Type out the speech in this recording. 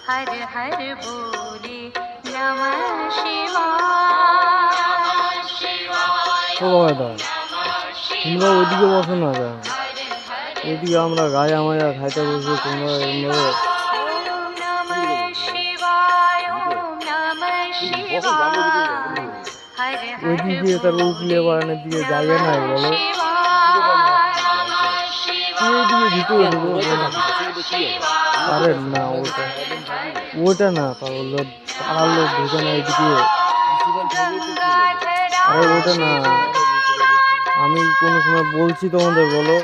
हर हर बोले नमः शिवाय। ও দাদা তোমরা ওইদিকে বসো না দাদা, এদিকে আমরা গায়ে আমায় খাইতে বসবো, তোমরা ওইদিকে তার উঠলে বাগানের দিকে যাইবে না বলো, ওইদিকে ভিতরে আরে না ওটা না পাগল, পাড়ার লোক ঢুকে না এদিকে, আরে ওটা না, আমি কোনো সময় বলছি তোমাদের বলো।